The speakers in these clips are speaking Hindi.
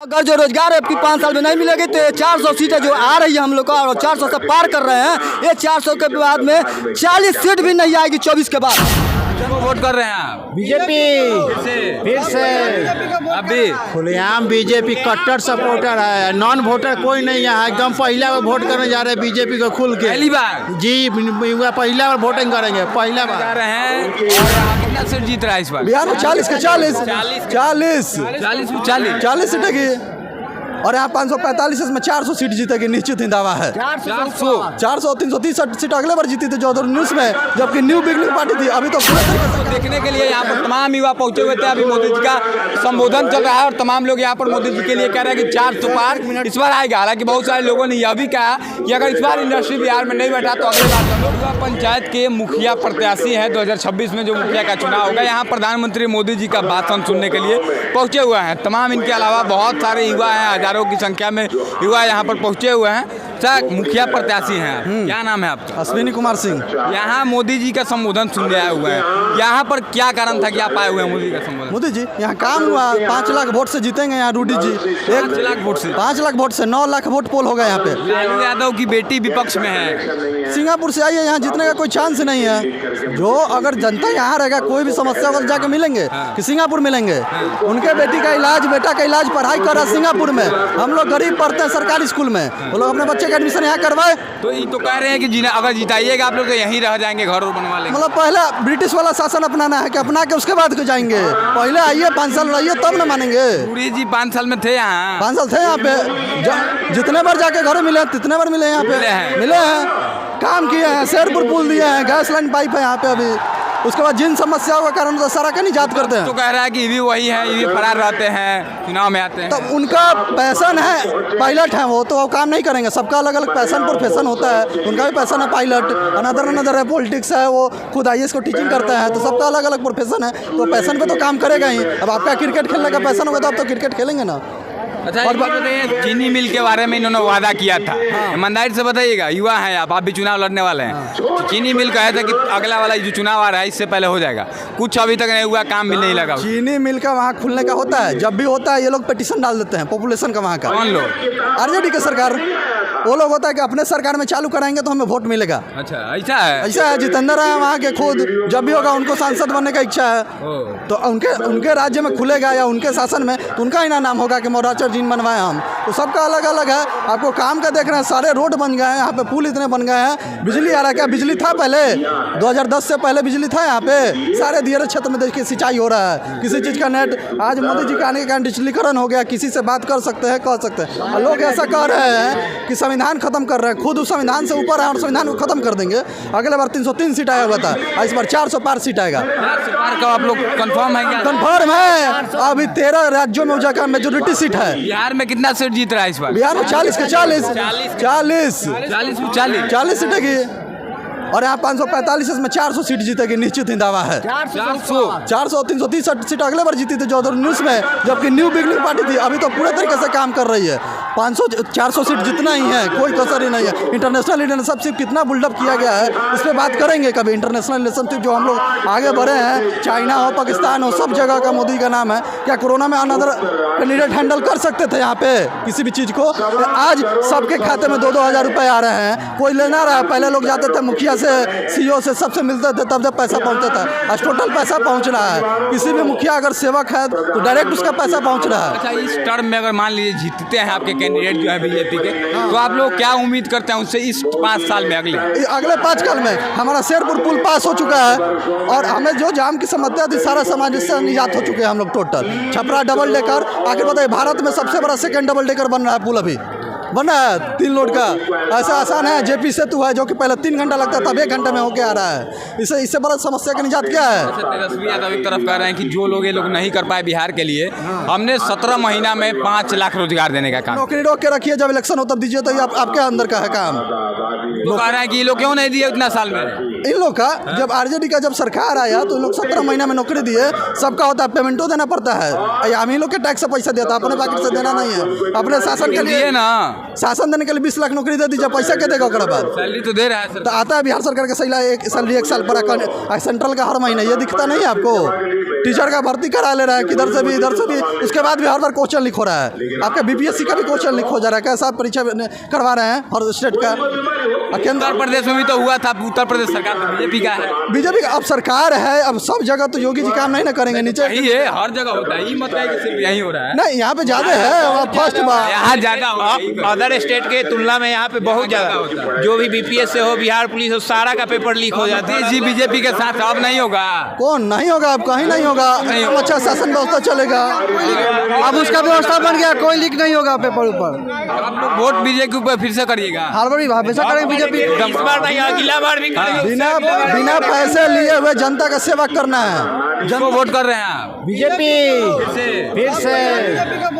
अगर जो रोजगार आपकी 5 साल में नहीं मिलेगी तो ये 400 सीटें जो आ रही है हम लोग का और 400 से पार कर रहे हैं, ये 400 के बाद में 40 सीट भी नहीं आएगी 24 के बाद। वोट कर रहे हैं आप? बीजेपी फिर से अभी खुलेआम बीजेपी कट्टर सपोर्टर है, नॉन वोटर कोई नहीं है। एकदम पहला बार वोट करने जा रहे हैं बीजेपी को खुल के। पहली बार जी पहला बार वोटिंग करेंगे, पहला जा बार। रहे हैं। और कितना सीट जीत रहा है इस बार? बिहार में 40 के 40 40 सीटें की और यहाँ 545 में 400 सीट जीतेगी, निश्चित ही दावा है। 400 330 सीट अगले बार जीती थी चौधरी न्यूज में, जबकि न्यू बिगनिंग पार्टी थी। अभी तो देखने के लिए यहाँ पर तमाम युवा पहुंचे हुए थे। अभी मोदी जी का संबोधन चल रहा है और तमाम लोग यहाँ पर मोदी जी के लिए कह रहे हैं कि 400 पार इस बार आएगा। हालांकि बहुत सारे लोगों ने यह भी कहा कि अगर इस बार इंडस्ट्री बिहार में नहीं बैठा तो अगले बार युवा पंचायत के मुखिया प्रत्याशी हैं 2026 में जो मुखिया का चुनाव होगा। यहाँ प्रधानमंत्री मोदी जी का भाषण सुनने के लिए पहुंचे हुए हैं। तमाम इनके अलावा बहुत सारे युवा हैं, हजारों की संख्या में युवा यहाँ पर पहुंचे हुए हैं। सर, मुखिया प्रत्याशी हैं, क्या नाम है आपका? अश्विनी कुमार सिंह। यहाँ मोदी जी का संबोधन सुनने आए हुए हैं। यहाँ पर क्या कारण था कि आप आए हुए हैं मोदी का संबोधन? मोदी जी यहाँ काम हुआ, 5 लाख वोट से जीतेंगे यहाँ रूडी जी। 5 लाख वोट से? 5 लाख वोट से 9 लाख वोट पोल होगा यहाँ पे। लालू यादव की बेटी विपक्ष में है, सिंगापुर से आई है, यहाँ जीतने का कोई चांस नहीं है। जो अगर जनता यहाँ रहेगा, कोई भी समस्या होगा तो जाके मिलेंगे कि सिंगापुर मिलेंगे। उनके बेटी का इलाज, बेटा का इलाज, पढ़ाई कर रहा है सिंगापुर में। हम लोग गरीब पढ़ते हैं सरकारी स्कूल में, वो लोग अपने बच्चे का एडमिशन यहाँ करवाए। तो ये तो कह रहे हैं कि जिन्हें अगर जिताइएगा आप लोग तो यहीं रह जाएंगे, घर और बनवा लेंगे। मतलब पहला ब्रिटिश वाला शासन अपनाना है कि अपना के उसके बाद को जाएंगे। पहले आइए 5 साल रहिए तब न मानेंगे। पूरी जी 5 साल में थे यहाँ? 5 साल थे यहाँ पे, जितने बार जाके घर मिले तितने बार मिले यहाँ पे, मिले हैं, काम किए हैं, शेरपुर पुल दिए हैं, गैस लाइन पाइप है यहाँ पे। अभी उसके बाद जिन समस्याओं के कारण तो सारा का नहीं याद करते हैं। तो कह रहा है कि ये भी वही है, ये भी फरार रहते हैं, चुनाव में आते हैं। तो उनका पैसन है, पायलट है वो, तो वो काम नहीं करेंगे। सबका अलग अलग पैसन प्रोफेशन होता है। उनका भी पैसन है पायलट, अनदर है पॉलिटिक्स है, वो खुद IAS को टीचिंग करते हैं। तो सबका अलग अलग प्रोफेशन है, तो पैसन पे तो काम करेगा ही। अब आपका क्रिकेट खेलने का पैसन होगा तो आप तो क्रिकेट खेलेंगे ना। अच्छा, और बताइए चीनी मिल के बारे में इन्होंने वादा किया था, ईमानदारी से बताइएगा, युवा हैं आप भी चुनाव लड़ने वाले हैं। तो चीनी मिल कहे थे कि अगला वाला जो चुनाव आ रहा है इससे पहले हो जाएगा, कुछ अभी तक नहीं हुआ, काम भी नहीं लगा। चीनी मिल का वहाँ खुलने का होता है, जब भी होता है ये लोग पिटीशन डाल देते हैं पॉपुलेशन का वहाँ का। कौन लोग? RJD की सरकार। वो लोग होता है कि अपने सरकार में चालू कराएंगे तो हमें वोट मिलेगा। अच्छा, ऐसा है? ऐसा है, जितेंद्र है वहाँ के खुद, जब भी होगा उनको सांसद बनने का इच्छा है तो उनके राज्य में खुलेगा या उनके शासन में तो उनका ही नाम होगा कि मोराचर जीन बनवाए हम। तो सबका अलग अलग है। आपको काम का देख रहे हैं, सारे रोड बन गए हैं यहाँ पे, पुल इतने बन गए हैं। बिजली आ रहा है, क्या बिजली था पहले? 2010 से पहले बिजली था यहाँ पे? सारे दियर क्षेत्र में देखिए सिंचाई हो रहा है, किसी चीज़ का नेट। आज मोदी जी के आने के कारण डिजिटलीकरण हो गया, किसी से बात कर सकते हैं, कह सकते हैं। और लोग ऐसा कह रहे हैं कि संविधान खत्म कर रहे हैं, खुद उस संविधान से ऊपर है और संविधान को खत्म कर देंगे। अगले बार 303 सीट आया हुआ था, इस बार 400 पार सीट आएगा। 400 पार का आप लोग कंफर्म है क्या? कंफर्म है। अभी 13 राज्यों में जगह मेजोरिटी सीट है। बिहार में कितना सीट जीत रहा है इस बार? बिहार में 40 के 40 सीटें की और यहाँ 545 में 400 सीट जीतेगी, निश्चित ही दावा है। 400 330 सीट अगले बार जीती थी चौधरी न्यूज में, जबकि न्यू बिगनिंग पार्टी थी। अभी तो पूरे तरीके से काम कर रही है। 400 सीट जितना ही है, कोई कसर ही नहीं है। इंटरनेशनल रिलेशनशिप कितना बिल्डअप किया गया है, इस पर बात करेंगे कभी। इंटरनेशनल रिलेशनशिप जो हम लोग आगे बढ़े हैं, चाइना हो, पाकिस्तान हो, सब जगह का मोदी का नाम है। क्या कोरोना में अनदर कैंडिडेट हैंडल कर सकते थे यहाँ पे किसी भी चीज़ को? आज सबके खाते में 2-2 हज़ार रुपये आ रहे हैं, कोई लेना रहा है। पहले लोग जाते थे मुखिया से, CEO से, सबसे मिलते थे, तब जब पैसा पहुंचता था। आज टोटल पैसा पहुंच रहा है। किसी भी मुखिया अगर सेवक है तो डायरेक्ट उसका पैसा पहुंच रहा है। अच्छा, इस टर्म में अगर मान लीजिए जीतते हैं आपके कैंडिडेट जो है बीजेपी के, तो आप लोग क्या उम्मीद करते हैं उससे इस 5 साल में? अगले 5 साल में हमारा शेरपुर पुल पास हो चुका है और हमें जो जाम की समस्या थी सारा समाज इससे निजात हो चुके हैं हम लोग। टोटल छपरा डबल डेकर, आगे बताइए, भारत में सबसे बड़ा 2nd डबल डेकर बन रहा है पुल, अभी बना है 3 लोड का। ऐसा आसान है, JP सेतु है जो कि पहले 3 घंटा लगता था, अब 1 घंटे में होके आ रहा है। इससे बड़ा समस्या का निजात क्या है? तेजस्वी यादव एक तरफ कह रहे हैं कि जो लोग ये लोग नहीं कर पाए बिहार के लिए, हमने 17 महीना में 5 लाख रोजगार देने का काम। नौकरी रोक के रखिए, जब इलेक्शन हो तब दीजिए, तो आपके अंदर का है काम। लोग कह रहे हैं कि ये लोग क्यों नहीं दिए इतना साल में? इन लोग का जब RJD का जब सरकार आया तो इन लोग 17 महीना में नौकरी दिए। सबका होता है, पेमेंटो देना पड़ता है। हम ही लोग के टैक्स से पैसा देता है, अपने पॉकेट से देना नहीं है। अपने शासन के लिए ना, शासन देने के लिए 20 लाख नौकरी दे दीजिए, पैसा क्या देगा? ओकरा बाद सैलरी तो दे रहा है सर। तो आता है बिहार सरकार का सैलरी 1 साल पर सेंट्रल का हर महीने, ये दिखता नहीं है आपको? टीचर का भर्ती करा ले रहा है किधर से भी इधर से भी, उसके बाद भी हर बार क्वेश्चन लीक हो रहा है। आपका बीपीएससी का भी क्वेश्चन लीक हो जा रहा है। कैसा परीक्षा करवा रहे हैं हर स्टेट का? उत्तर प्रदेश में भी तो हुआ था, उत्तर प्रदेश सरकार तो बीजेपी का है। बीजेपी का अब सरकार है, अब सब जगह तो योगी जी काम नहीं ना करेंगे। नीचे यही है, हर जगह होता है, ये मत है कि सिर्फ यही हो रहा है। नहीं, यहाँ पे ज्यादा है फर्स्ट बार, यहाँ ज्यादा अदर स्टेट के तुलना में यहाँ पे बहुत ज़्यादा, जो भी बीपीएस से हो, बिहार पुलिस हो, सारा का पेपर लीक हो जाता है। जी बीजेपी के साथ अब नहीं होगा। कौन नहीं होगा? अब कहीं नहीं होगा। अच्छा शासन व्यवस्था चलेगा, अब उसका व्यवस्था बन गया, कोई लीक नहीं होगा पेपर ऊपर। आप लोग वोट बीजेपी को फिर से करिएगा? हर बार हमेशा करेंगे बीजेपी। इस बार नहीं, अगला बार भी करेंगे। बिना पैसे लिए हुए जनता का सेवा करना है। जिनको वोट कर रहे हैं आप? बीजेपी फिर से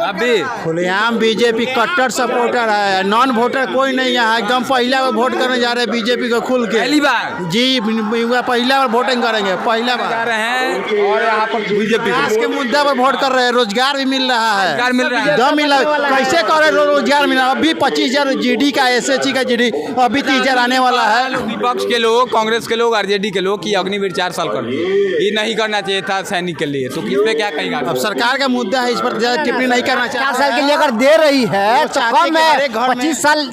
अभी खुलेआम बीजेपी कट्टर सपोर्टर है, नॉन वोटर कोई नहीं है। एकदम पहला बार वोट करने जा रहे हैं बीजेपी को खुल के। पहली बार जी, पहला बार वोटिंग करेंगे, पहला जा बार रहे हैं और यहाँ पर बीजेपी विकास के मुद्दा पर वोट कर रहे हैं। रोजगार भी मिल रहा है, रोजगार मिल रहा है। दम मिल रहा है। कैसे करे रोजगार मिल रहा है? अभी 25,000 जीडी का, एसएससी का जीडी अभी 30,000 आने वाला है। विपक्ष के लोग, कांग्रेस के लोग, आरजेडी के लोग की अग्निवीर 4 साल कर दिए। ये नहीं करना चाहिए था सैनिक के लिए, तो किस पे क्या कहेगा? अब सरकार का मुद्दा है, इस पर ज्यादा टिप्पणी नहीं करना चाहिए। 4 साल के लिए अगर दे रही है तो कम है। 25 साल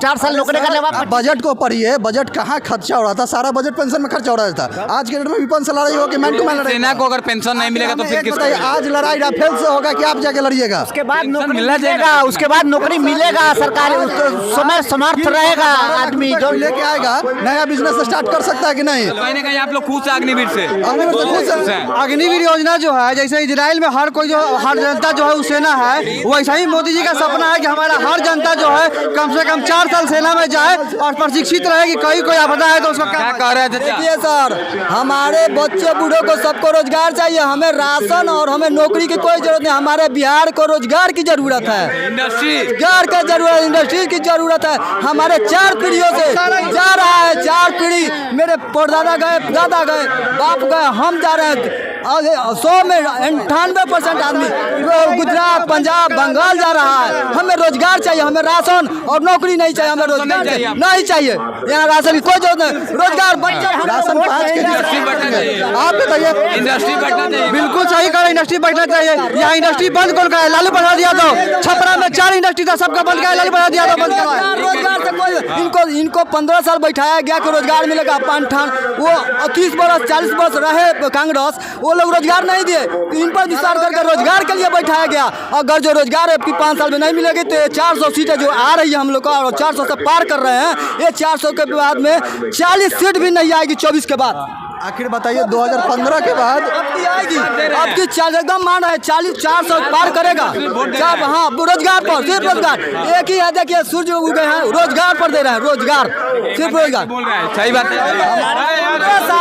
4 साल नौकरी करने के बाद बजट को पढ़िए, बजट कहाँ खर्चा हो रहा था? सारा बजट पेंशन में खर्चा हो रहा था। आज के डेट में विपक्ष से लड़ाई होगी, मैन टू मैन लड़ाई। सेना को अगर पेंशन नहीं मिलेगा तो फिर किस? आज लड़ाई राफेल से होगा कि आप जाके लड़िएगा? उसके बाद नौकरी मिलना चाहिए मिलेगा, उसके बाद नौकरी मिलेगा। सरकार समय समर्थ रहेगा आदमी जो लेके आएगा, नया बिजनेस स्टार्ट कर सकता है कि नहीं? कहीं ना कहीं आप लोग खुश हैं अग्निवीर से? अग्निवीर से खुश है। अग्निवीर योजना जो है, जैसे इजराइल में हर कोई जो हर जनता जो है वो सेना है, वैसा ही मोदी जी का सपना है कि हमारा हर जनता जो है कम से कम 4 साल सेना में जाए और प्रशिक्षित रहे कि कोई आपदा है तो उसको क्या कह रहे थे? देखिए सर, हमारे बच्चे बूढ़ों को सबको रोजगार चाहिए। हमें राशन और हमें नौकरी की कोई जरूरत नहीं। हमारे बिहार को रोजगार की जरूरत है, इंडस्ट्री रोजगार का जरूरत, इंडस्ट्री की जरूरत है। हमारे 4 पीढ़ियों से जा रहा है, 4 पीढ़ी, मेरे परदादा गए, दादा गए, बाप गए, हम जा रहे हैं। 100 में 98% आदमी गुजरात, पंजाब, बंगाल जा रहा है। हमें रोजगार चाहिए, हमें राशन और नौकरी नहीं चाहिए। हमें रोजगार नहीं चाहिए, यहाँ राशन की कोई जरूरत नहीं। रोजगार राशन 5 के इंडस्ट्री बढ़ना चाहिए। आप बताइए। इंडस्ट्री बढ़ना चाहिए। बिल्कुल सही कहा, इंडस्ट्री बढ़ना चाहिए। यहाँ इंडस्ट्री बंद कौन का है? लालू बढ़ा दिया तो छपरा में 4 इंडस्ट्री था, सबका बंद किया, लालू बढ़ा दिया तो बंद करवाया। रोजगार से कोई इनको 15 साल बैठाया गया कि रोजगार मिलेगा। पानठान वो 30 बरस 40 बरस रहे कांग्रेस, वो लोग रोजगार नहीं दिए। इन पर विचार करके रोजगार के लिए बैठाया गया। अगर जो रोजगार है 5 साल में नहीं मिलेगी तो 400 सीटें जो आ रही है हम लोग का, और 400 से पार कर रहे हैं, ये 400 के बाद में 40 सीट भी नहीं आएगी 24 के बाद। आखिर बताइए 2015 के बाद अब की आएगी, अब की एकदम मान रहा है 400 पार करेगा। जब हाँ रोजगार पर, सिर्फ रोजगार एक ही है। देखिए सूर्य उगे हैं, रोजगार पर दे रहे हैं, रोजगार, सिर्फ रोजगार बोल रहे हैं, सही बात है।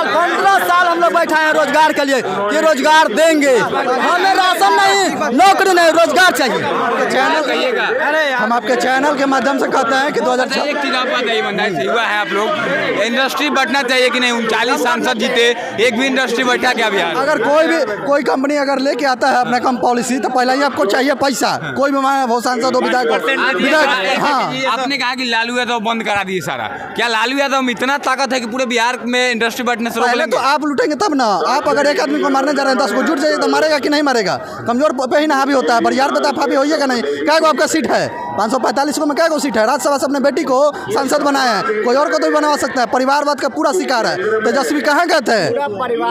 15 साल हम लोग बैठा है रोजगार के लिए कि रोजगार देंगे। हमें राशन नहीं, नौकरी नहीं, रोजगार चाहिए। चैनल, हम आपके चैनल के माध्यम से कहते हैं कि 2006 एक चीज आप बताइए, ईमानदारी से हुआ है आप लोग, इंडस्ट्री बढ़ना चाहिए कि नहीं? 39 सांसद जीते, एक भी इंडस्ट्री बैठा क्या बिहार? अगर कोई कंपनी अगर लेके आता है अपना कम पॉलिसी, तो पहले ही आपको चाहिए पैसा। कोई भी वो सांसद हो, विधायक, हाँ। आपने कहा कि लालू यादव बंद करा दिए सारा, क्या लालू यादव में इतना ताकत है कि पूरे बिहार में इंडस्ट्री बढ़ने से रोक पहले लेंगे? तो आप लूटेंगे तब ना। आप अगर एक आदमी को मारने जा रहे हैं, 10 को जुट जाइए तो मारेगा कि नहीं मारेगा? कमजोर पे ही ना हावी होता है, बरियार पे तो हावी होइएगा नहीं। क्या को आपका सीट है? 545 को में क्या को सीट है? राज्यसभा से अपने बेटी को सांसद बनाया है, कोई और को तो भी बनवा सकता है। परिवारवाद का पूरा शिकार है। तेजस्वी कहाँ गए थे?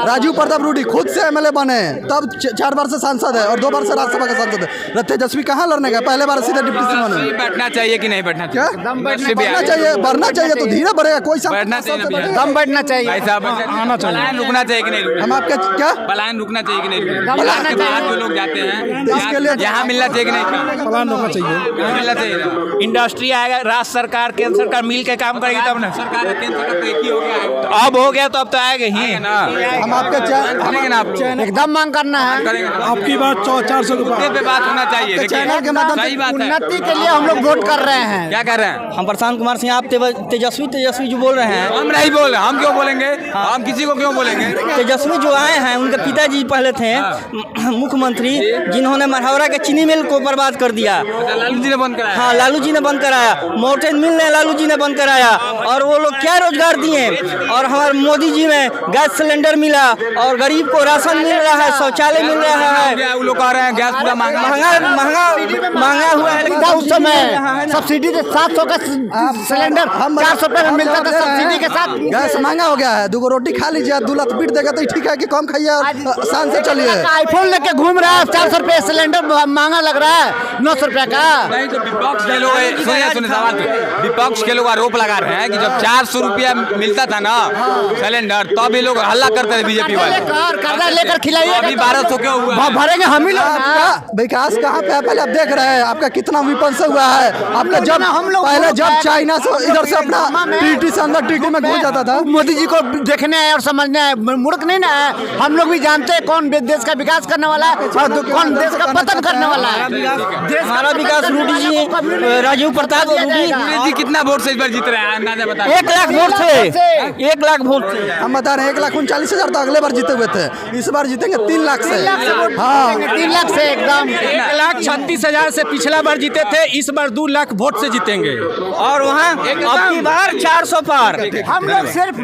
राजीव प्रताप रूडी खुद से एमएलए बने, तब 4 बार से सांसद है और 2 बार से राज्यसभा का सांसद है। तेजस्वी कहाँ लड़ने गए? पहले बार सीधे डिप्टी सीएम बने। बैठना चाहिए कि नहीं बैठना क्या बढ़ना चाहिए? बढ़ना चाहिए तो धीरे बढ़ेगा। कोई बैठना चाहिए, दम बैठना चाहिए। आना चाहिए, पलायन रुकना चाहिए कि नहीं? हम आपके क्या पलायन रुकना चाहिए कि नहीं? बिहार के बाहर जो लोग जाते हैं, यहाँ मिलना चाहिए कि नहीं? पलायन रोकना चाहिए। मिलना चाहिए। इंडस्ट्री आएगा, राज्य सरकार केंद्र सरकार मिल के काम करेगी तब ना। सरकार केंद्र सरकार तो एक ही हो गया है। तो अब हो गया तो अब तो आएगा ही ना। हम आपके करेंगे ना आप लोग? एकदम मांग करना है। करेंगे ना। आपकी बात 400 मुद्दे पे बात होना चाहिए। देखिए, चैनल के माध्यम से सही बात है। उन्नति के लिए हम लोग वोट कर रहे हैं। क्या कर रहे हैं? हम प्रशांत कुमार सिंह, आप तेजस्वी जो बोल रहे हैं, हम नहीं बोल रहे, हम क्यों बोलेंगे? हम किसी को क्यों बोलेंगे? तेजस्वी जो आए हैं, उनके पिताजी पहले थे मुख्यमंत्री, जिन्होंने मढ़ौरा के चीनी मिल को बर्बाद कर दिया। लालू जी ने बंद कर कराया। हाँ, लालू जी ने बंद कराया। माउंटेन मिल ने लालू जी ने बंद कराया। और वो लोग क्या रोजगार दिए। और हमारे मोदी जी में गैस सिलेंडर मिला और गरीब को राशन मिल रहा है, शौचालय मिल रहा है। वो लोग कह रहे हैं गैस पूरा महंगा महंगा हुआ है, लेकिन उस समय सब्सिडी 700 का सिलेंडर 400 रुपए में मिलता था सब्सिडी के साथ। गैस महंगा हो गया है, 2 रोटी खा लीजिए, 2 लाख पीट देगा तो ठीक है कि कम खाइए और शान से चलिए। आईफोन लेके घूम रहा है, 400 रुपए सिलेंडर महंगा लग रहा है, 900 रुपए का। नहीं तो विपक्ष के लोग सुनिए सवाल, विपक्ष के लोग आरोप लगा रहे हैं कि जब 400 रुपया मिलता था ना सिलेंडर, तब ये लोग हल्ला करते थे बीजेपी वाले। कर्जा लेकर खिलाइए, अभी 1200 क्यों हुआ? भरेंगे हम ही लोग। विकास कहाँ पे है पहले आप देख रहे हैं, आपका कितना विपन से हुआ है। आपका जब पहले जब चाइना से इधर से अपना टीटी से अंदर टीटी में घुस जाता था। मोदी जी को देखने आए और समझने आए, मूर्ख नहीं ना है। हम लोग भी जानते हैं कौन देश का विकास करने वाला है और कौन देश का पतन करने वाला है। हमारा विकास रूडी जी, राजीव प्रताप रूडी जी कितना वोट से इस बार जीत रहे हैं अंदाजा बता। 1 लाख वोट से, 1 लाख वोट से। हम बता रहे हैं 1,39,000 तो अगले बार जीते हुए थे, इस बार जीतेंगे 3 लाख से। 3 लाख से एकदम 1,36,000 से पिछला बार जीते थे, इस बार 2 लाख वोट से जीतेंगे। और वहाँ अब की बार 400 पार। हम लोग सिर्फ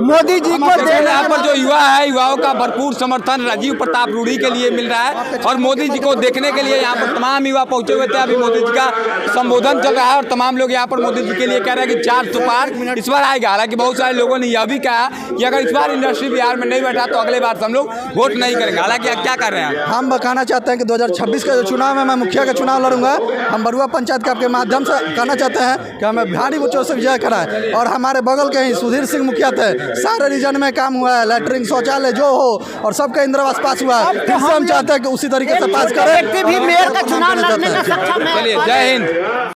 मोदी जी को यहाँ पर जो युवा है, युवाओं का भरपूर समर्थन राजीव प्रताप रूडी के लिए मिल रहा है और मोदी जी को देखने के लिए यहाँ पर तमाम युवा पहुंचे हुए थे। अभी मोदी जी का संबोधन चल रहा है और तमाम लोग यहाँ पर मोदी जी के लिए कह रहे हैं कि 400 पार इस बार आएगा। हालांकि बहुत सारे लोगों ने यह भी कहा कि अगर इस बार इंडस्ट्री बिहार में नहीं बैठा तो अगले बार हम लोग वोट नहीं करेंगे। हालांकि आप क्या कर रहे हैं? हम कहना चाहते हैं कि 2026 का जो चुनाव है, मैं मुखिया का चुनाव लड़ूंगा। हम बरुआ पंचायत के आपके माध्यम से कहना चाहते हैं कि हमें भारी वोटों से विजय कराए। और हमारे बगल के ही सुधीर सिंह मुखिया थे, सारे रीजन में काम हुआ है, लैटरिन शौचालय जो हो और सबका इंदिरा आवास पास हुआ है। फिर से हम चाहते हैं कि उसी तरीके से पास करें। भी मेयर का चुनाव लड़ने का सक्षम है। चलिए, जय हिंद।